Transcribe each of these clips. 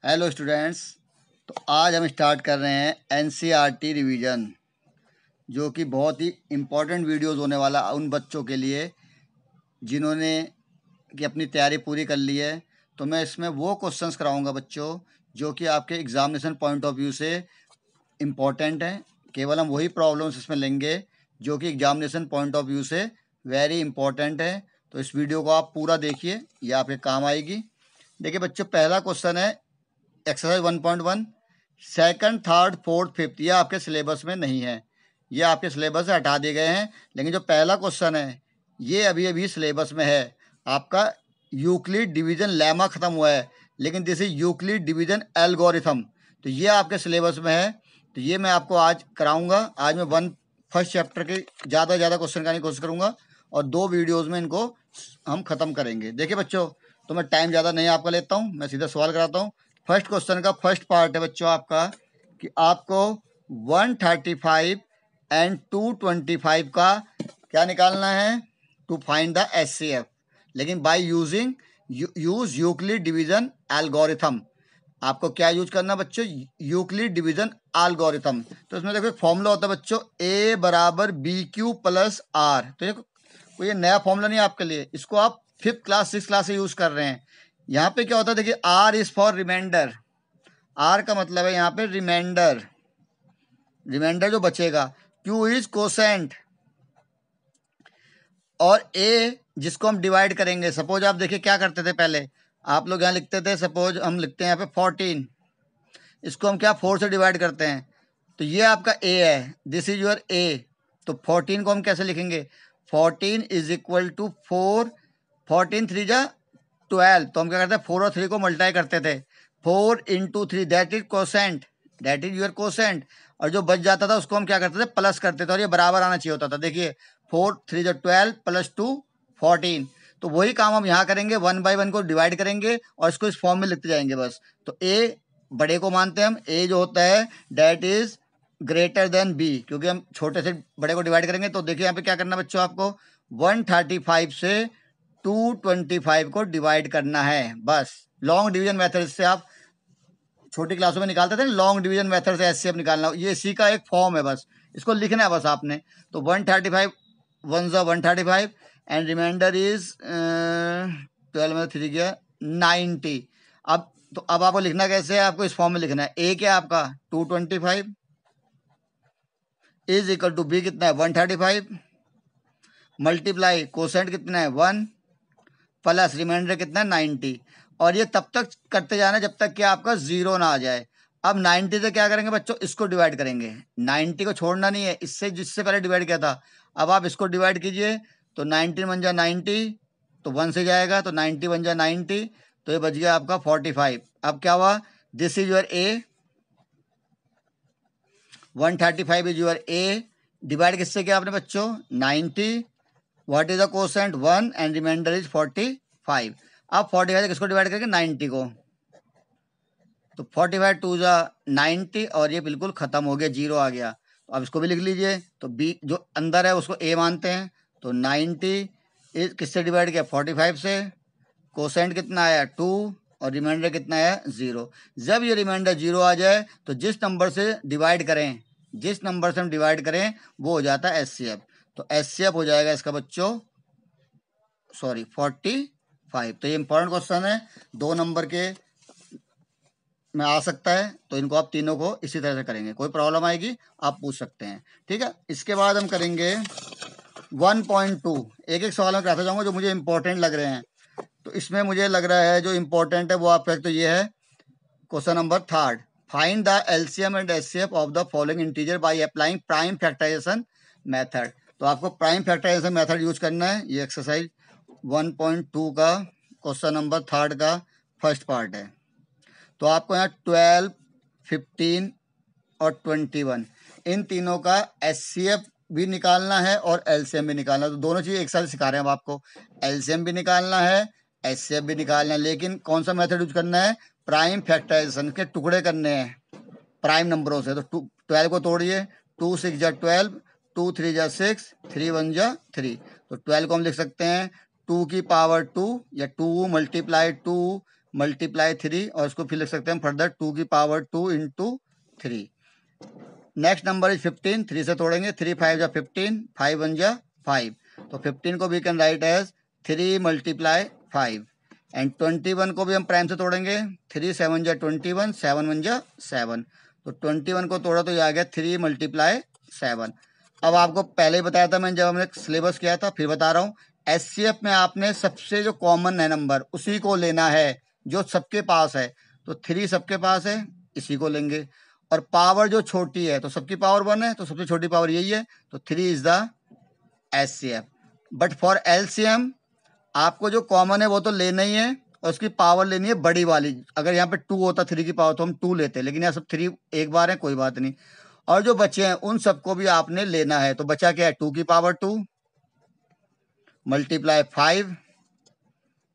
Hello students. तो आज हम स्टार्ट कर रहे हैं एनसीईआरटी रिवीजन, जो कि बहुत ही इम्पोर्टेंट वीडियोस होने वाला उन बच्चों के लिए जिन्होंने कि अपनी तैयारी पूरी कर ली है। तो मैं इसमें वो क्वेश्चंस कराऊंगा बच्चों जो कि आपके एग्जामिनेशन पॉइंट ऑफ व्यू से इम्पोर्टेंट हैं। केवल हम वही प्रॉब्लम्स इसमें लेंगे जो कि एग्जामिनेशन पॉइंट ऑफ व्यू से वेरी इंपॉर्टेंट है। तो इस वीडियो को आप पूरा देखिए, ये आपके काम आएगी। देखिए बच्चों, पहला क्वेश्चन है exercise 1.1, second, third, fourth, fifth. ये आपके सिलेबस में नहीं है, ये आपके सिलेबस से हटा दिए गए हैं। लेकिन जो पहला क्वेश्चन है ये अभी अभी सिलेबस में है। आपका यूक्लिड डिवीजन लेमा ख़त्म हुआ है, लेकिन this is Euclid division algorithm. तो ये आपके सिलेबस में है। तो ये मैं आपको आज कराऊंगा। आज मैं फर्स्ट चैप्टर के ज़्यादा से ज़्यादा क्वेश्चन कराने की कोशिश करूँगा और 2 वीडियोज़ में इनको हम ख़त्म करेंगे। देखिए बच्चों, तो मैं टाइम ज़्यादा नहीं आपका लेता हूँ, मैं सीधा सवाल कराता हूँ। फर्स्ट क्वेश्चन का फर्स्ट पार्ट है बच्चों आपका कि आपको 135 एंड 225 का क्या निकालना है, टू फाइंड द एचसीएफ, लेकिन by using use Euclid division algorithm. आपको क्या यूज करना बच्चों, यूक्लिड डिवीजन एल्गोरिथम। तो इसमें देखो एक फॉर्मूला होता है बच्चों, ए बराबर बी क्यू प्लस आर। तो ये कोई नया फॉर्मूला नहीं है आपके लिए, इसको आप 5th क्लास 6th क्लास से यूज कर रहे हैं। यहाँ पे क्या होता है, देखिए R is for remainder. R का मतलब है यहाँ पे रिमाइंडर, रिमाइंडर जो बचेगा। क्यू इज कोसेंट और ए जिसको हम डिवाइड करेंगे। सपोज आप देखिए क्या करते थे पहले, आप लोग यहाँ लिखते थे, सपोज हम लिखते हैं यहाँ पे 14, इसको हम क्या 4 से डिवाइड करते हैं। तो ये आपका ए है, दिस इज योर ए। तो 14 को हम कैसे लिखेंगे, 14 इज इक्वल टू 4, 14 3 जा 12। तो हम क्या करते हैं, 4 और 3 को मल्टीप्लाई करते थे, 4 into 3 that is quotient, that is your quotient. और जो बच जाता था उसको हम क्या करते थे, प्लस करते थे, और ये बराबर आना चाहिए होता था। देखिए 4 3 जो 12 प्लस 2 14। तो वही काम हम यहाँ करेंगे, 1 बाई 1 को डिवाइड करेंगे और इसको इस फॉर्म में लिखते जाएंगे बस। तो ए बड़े को मानते हैं हम, ए जो होता है that is greater than B, क्योंकि हम छोटे से बड़े को डिवाइड करेंगे। तो देखिए यहाँ पे क्या करना बच्चों, आपको 135 से 225 को डिवाइड करना है बस। लॉन्ग डिवीजन मेथड से आप छोटी क्लासों में निकालते थे, लॉन्ग डिवीजन मेथड से एचसीएफ निकालना, ये इसी का एक फॉर्म है, बस इसको लिखना है बस आपने। तो 135 1 जा 135 एंड रिमाइंडर इज 12 में 3 गया 90। अब तो अब आपको लिखना कैसे है, आपको इस फॉर्म में लिखना है। ए क्या आपका 225 इज इक्वल टू बी कितना है 135 मल्टीप्लाई कोसेंट कितना है 1 प्लस रिमाइंडर कितना है 90। और ये तब तक करते जाना जब तक कि आपका 0 ना आ जाए। अब 90 से क्या करेंगे बच्चों, इसको डिवाइड करेंगे, 90 को छोड़ना नहीं है, इससे जिससे पहले डिवाइड किया था। अब आप इसको डिवाइड कीजिए, तो 90 बन जाए 90, तो 1 से जाएगा, तो 90 बन जाए 90, तो ये बच गया आपका 45। अब क्या हुआ, this is your A, 135 is your A. Divide किससे किया आपने बच्चों, 90, what is the quotient 1 and remainder is 45। अब 45 से किसको डिवाइड करेंगे, 90 को। तो 45 2 जा 90 और ये बिल्कुल खत्म हो गया, 0 आ गया। तो अब इसको भी लिख लीजिए। तो बी जो अंदर है उसको ए मानते हैं। तो 90 इस किससे डिवाइड किया, 45 से। कोसेंट कितना आया 2 और रिमाइंडर कितना आया 0। जब ये रिमाइंडर 0 आ जाए तो जिस नंबर से डिवाइड करें, जिस नंबर से हम डिवाइड करें वो हो जाता है एचसीएफ। तो एचसीएफ हो जाएगा इसका बच्चों 45। तो ये इंपॉर्टेंट क्वेश्चन है, 2 नंबर के में आ सकता है। तो इनको आप तीनों को इसी तरह से करेंगे, कोई प्रॉब्लम आएगी आप पूछ सकते हैं, ठीक है। इसके बाद हम करेंगे 1.2। एक एक सवाल में कराता जाऊंगा जो मुझे इंपॉर्टेंट लग रहे हैं। तो इसमें मुझे लग रहा है जो इंपॉर्टेंट है वो आपका, तो ये है question number 3, find the LCM and HCF of the following integer by applying prime factorisation method. तो आपको प्राइम फैक्टराइजेशन मेथड यूज करना है। ये एक्सरसाइज 1.2 का क्वेश्चन नंबर 3 का फर्स्ट पार्ट है। तो आपको यहाँ 12, 15 और 21 इन तीनों का एचसीएफ भी निकालना है और एलसीएम भी निकालना है। तो दोनों चीज़ एक साथ सिखा रहे हैं हम आपको, एलसीएम भी निकालना है, एचसीएफ भी निकालना है। लेकिन कौन सा मेथड यूज करना है, प्राइम फैक्टराइजेशन के टुकड़े करने हैं प्राइम नंबरों से। तो 12 को तोड़िए, 2 6 जा 12, 2 3 जा 6, 3 1 जा 3। तो 12 को हम लिख सकते हैं 2 की पावर 2 या 2 मल्टीप्लाई 2 मल्टीप्लाई 3 और इसको फिर लिख सकते हैं हम फर्दर 2 की power 2 into 3। Next number is 15, 3 से तोड़ेंगे, 3 5 जा 15, 5 1 जा 5, तो 15 को we can write as 3 multiply 5 and 21 को भी हम प्राइम से तोड़ेंगे, 3 7 जा 21, 7 1 जा 7, तो 21 को तोड़ा तो ये आ गया 3 मल्टीप्लाई 7। अब आपको पहले ही बताया था मैंने जब हमने सिलेबस किया था, फिर बता रहा हूँ, एचसीएफ में आपने सबसे जो कॉमन है नंबर उसी को लेना है जो सबके पास है, तो 3 सबके पास है इसी को लेंगे, और पावर जो छोटी है तो सबकी पावर 1 है तो सबसे छोटी पावर यही है, तो 3 is the HCF. But for LCM आपको जो कॉमन है वो तो लेना ही है और उसकी पावर लेनी है बड़ी वाली। अगर यहाँ पे 2 होता 3 की पावर तो हम 2 लेते, लेकिन यहाँ सब 3 एक बार है, कोई बात नहीं। और जो बचे हैं उन सबको भी आपने लेना है, तो बचा क्या है 2 की पावर 2 मल्टीप्लाई 5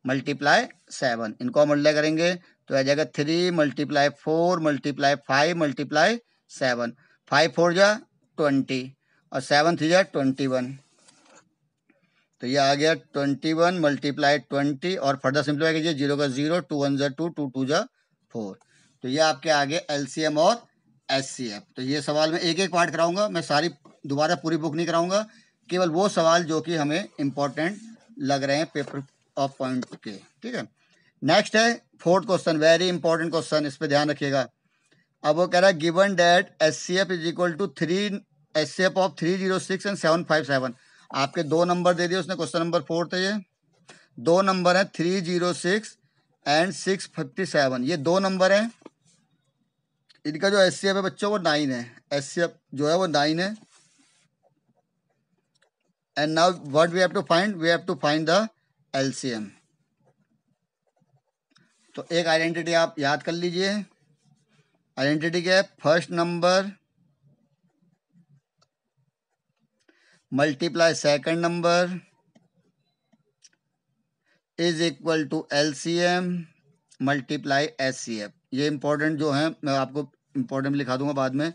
मल्टीप्लाई 7, इनको मल्टीप्लाई करेंगे तो आ जाएगा 3 मल्टीप्लाई 4 मल्टीप्लाई 5 मल्टीप्लाई 7, 5 4 जा 20 और 7 3 जा 21, तो ये आ गया 21 मल्टीप्लाई 20 और फर्दर सिंप्लीफाई कीजिए, 0 का 0, 2 1 जा 2, 2 2 जा 4, तो ये आपके आगे एलसीएम और एचसीएफ। तो ये सवाल मैं एक एक पार्ट कराऊंगा, मैं सारी दोबारा पूरी बुक नहीं कराऊंगा, केवल वो सवाल जो कि हमें इंपॉर्टेंट लग रहे हैं पेपर ऑफ पॉइंट के, ठीक है। नेक्स्ट है 4th question, very important question, इस पे ध्यान रखिएगा। अब वो कह रहा है given that HCF is equal to 3 HCF of 306 and 757, आपके 2 नंबर दे दिए उसने, क्वेश्चन नंबर 4 है ये, 2 नंबर है 306 एंड 657, ये 2 नंबर है, इनका जो एचसीएफ है बच्चों वो 9 है, एचसीएफ जो है वो 9 है। And now what we have to find, we have to find the LCM. तो एक आइडेंटिटी आप याद कर लीजिए, आइडेंटिटी क्या है, first number multiply second number is equal to LCM multiply HCF. ये इंपॉर्टेंट जो है मैं आपको इंपॉर्टेंट लिखा दूंगा बाद में,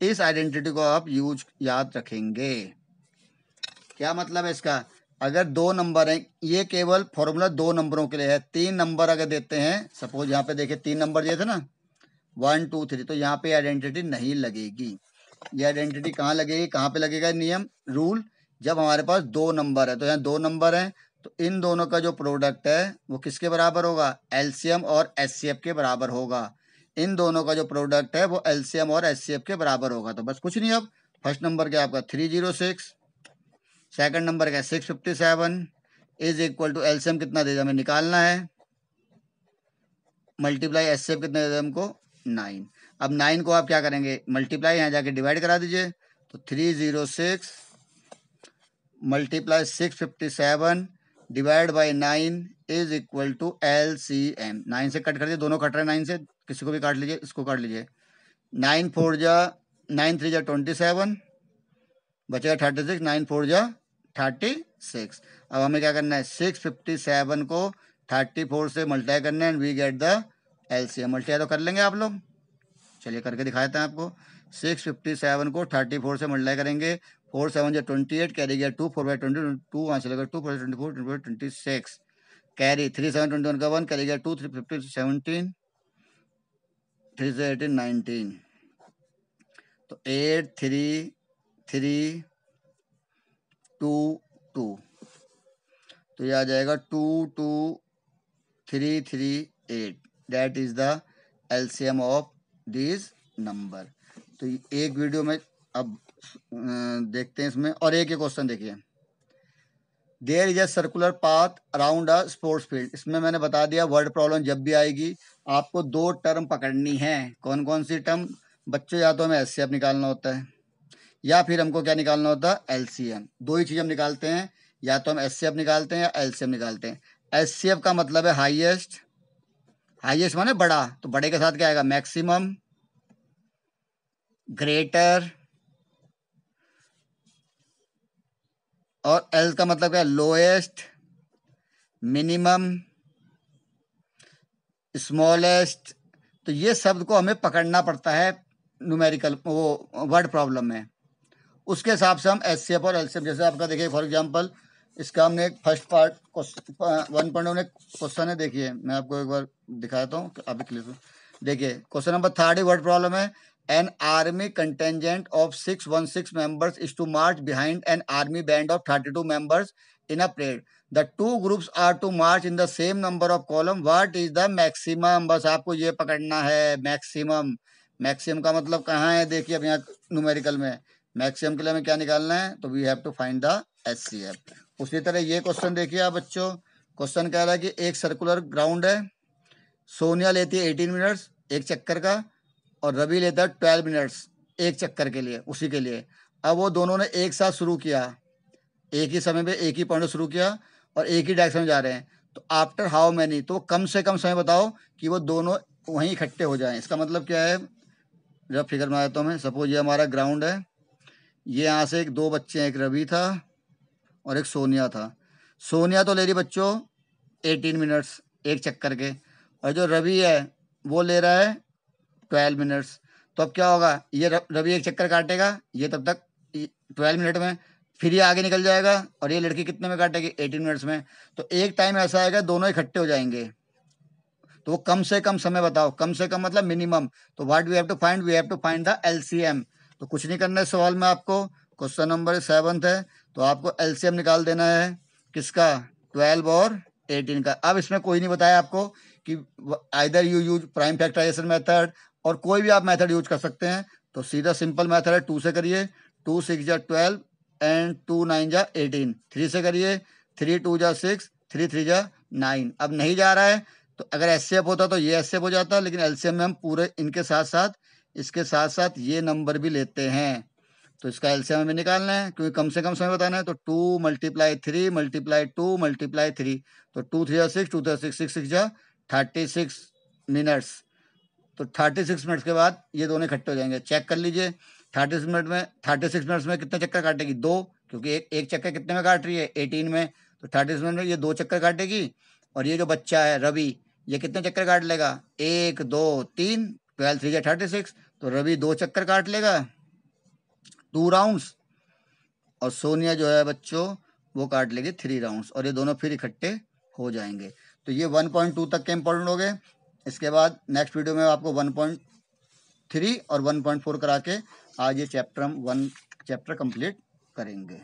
इस आइडेंटिटी को आप याद रखेंगे। क्या मतलब है इसका, अगर 2 नंबर हैं, ये केवल फॉर्मूला 2 नंबरों के लिए है, 3 नंबर अगर देते हैं, सपोज यहाँ पे देखिए 3 नंबर दिए थे ना 1 2 3, तो यहाँ पे आइडेंटिटी नहीं लगेगी। ये आइडेंटिटी कहाँ लगेगी, कहाँ पे लगेगा नियम रूल, जब हमारे पास 2 नंबर है, तो यहाँ 2 नंबर है तो इन दोनों का जो प्रोडक्ट है वो किसके बराबर होगा, एलसीएम और एचसीएफ के बराबर होगा। इन दोनों का जो प्रोडक्ट है वो एलसीएम और एचसीएफ के बराबर होगा। तो बस कुछ नहीं, अब फर्स्ट नंबर क्या आपका 306, सेकंड नंबर क्या 657 इज इक्वल टू एलसीएम कितना दे दिया हमें निकालना है, मल्टीप्लाई एचसीएफ कितना दे दिया हमको 9। अब 9 को आप क्या करेंगे, मल्टीप्लाई यहाँ जाके डिवाइड करा दीजिए, तो 306 multiply 657 divide by 9 is equal to LCM. 9 से कट कर दिए, दोनों कट रहे हैं 9 से, किसी को भी काट लीजिए, इसको काट लीजिए, 9 4 जा 9 3 जा 27 बचेगा 36, 9 4 जा 36। अब हमें क्या करना है, 657 को 34 से मल्टीप्लाई करना है and we get the LCM. Multiply तो कर लेंगे आप लोग, चलिए करके दिखाते हैं आपको। 657 को 34 से मल्टीप्लाई करेंगे, 4 7 जा 28, कैरी गया 2, 4 बाई 22, 2 वहाँ चलेगा 2 4 24 26, कैरी 3 7 21 का 1, कैरी गया 2 3 15 17, 3 से 18 19, तो 8 3 3 2 2, तो ये आ जाएगा 2 2 3 3 8, that is the LCM of this number. तो एक वीडियो में अब देखते हैं इसमें, और एक क्वेश्चन देखिए, there is a circular path around a sports field. इसमें मैंने बता दिया वर्ड प्रॉब्लम जब भी आएगी आपको 2 टर्म पकड़नी है। कौन कौन सी टर्म बच्चों, या तो हमें एचसीएफ निकालना होता है या फिर हमको क्या निकालना होता है, एलसीएम। 2 ही चीज हम निकालते हैं, या तो हम एचसीएफ निकालते हैं या एलसीएम निकालते हैं। एचसीएफ का मतलब है हाईएस्ट, हाईएस्ट माने बड़ा, तो बड़े के साथ क्या आएगा, मैक्सिमम, ग्रेटर, और एल का मतलब क्या है, लोएस्ट, मिनिमम, स्मॉलेस्ट। तो ये शब्द को हमें पकड़ना पड़ता है न्यूमेरिकल वो वर्ड प्रॉब्लम में, उसके हिसाब से हम एचसीएफ और एलसीएम, जैसे आपका देखिए फॉर एग्जांपल इसका हमने एक फर्स्ट पार्ट 1.1 में क्वेश्चन है, देखिए मैं आपको एक बार दिखाता हूँ अभी क्लियर। देखिए क्वेश्चन नंबर 3 वर्ड प्रॉब्लम है। An army contingent of 616 members is to march behind an army band of 32 members in a parade. The two groups are to march in the same number of column. What is the maximum. बस आपको ये पकड़ना है maximum. Maximum का मतलब कहाँ है, देखिए अब यहाँ न्यूमेरिकल में मैक्सिमम के लिए हमें क्या निकालना है, तो we have to find the HCF। उसी तरह ये क्वेश्चन देखिए आप बच्चों, क्वेश्चन कह रहा है कि एक सर्कुलर ग्राउंड है, सोनिया लेती है 18 मिनट्स एक चक्कर का और रवि लेता है 12 मिनट्स एक चक्कर के लिए, उसी के लिए। अब वो दोनों ने एक साथ शुरू किया, एक ही समय पे एक ही पॉइंट शुरू किया और एक ही डायरेक्शन में जा रहे हैं, तो आफ्टर हाउ मैनी, तो कम से कम समय बताओ कि वो दोनों वहीं इकट्ठे हो जाएं। इसका मतलब क्या है, जब फिगर में आता हूँ मैं, सपोज ये हमारा ग्राउंड है, ये यहाँ से एक दो बच्चे हैं, एक रवि था और एक सोनिया था। सोनिया तो ले रही बच्चों 18 मिनट्स एक चक्कर के, और जो रवि है वो ले रहा है 12 मिनट्स। तो अब क्या होगा, ये रवि एक चक्कर काटेगा, ये तब तक 12 मिनट में, फिर ये आगे निकल जाएगा और ये लड़की कितने में काटेगी, 18 मिनट्स में। तो एक टाइम ऐसा आएगा दोनों इकट्ठे हो जाएंगे। तो वो कम से कम समय बताओ, कम से कम मतलब मिनिमम। तो what we have to find, we have to find the LCM। तो कुछ नहीं करना है सवाल में आपको, क्वेश्चन नंबर 7 है, तो आपको LCM निकाल देना है किसका, 12 और 18 का। अब इसमें कोई नहीं बताया आपको कि either you use prime factorisation method और कोई भी आप मेथड यूज कर सकते हैं। तो सीधा सिंपल मेथड है, 2 से करिए, 2 6 जा 12 एंड 2 9 जा 18। 3 से करिए, 3 2 जा 6, 3 3 जा 9। अब नहीं जा रहा है, तो अगर HCF होता तो ये HCF हो जाता, लेकिन LCM में हम पूरे इनके साथ साथ इसके साथ साथ ये नंबर भी लेते हैं। तो इसका LCM हमें निकालना है क्योंकि कम से कम समय बताना है। तो 2 × 3 × 2 × 3, तो 2 3 6, 2 6 6 6 जा 36 मिनट्स। तो 36 मिनट्स के बाद ये दोनों इकट्ठे हो जाएंगे। चेक कर लीजिए, 36 मिनट्स में कितने चक्कर काटेगी, 2, क्योंकि एक चक्कर कितने में काट रही है, 18 में। तो 36 मिनट में ये 2 चक्कर काटेगी। और ये जो बच्चा है रवि, ये कितने चक्कर काट लेगा, 1 2 3, 12 3 36। तो रवि 2 चक्कर काट लेगा, 2 राउंड्स। और सोनिया जो है बच्चों वो काट लेगी 3 राउंड्स, और ये दोनों फिर इकट्ठे हो जाएंगे। तो ये 1.2 तक के इंपॉर्टेंट हो गए। इसके बाद नेक्स्ट वीडियो में आपको 1.3 और 1.4 करा के आज ये चैप्टर हम 1 चैप्टर कंप्लीट करेंगे।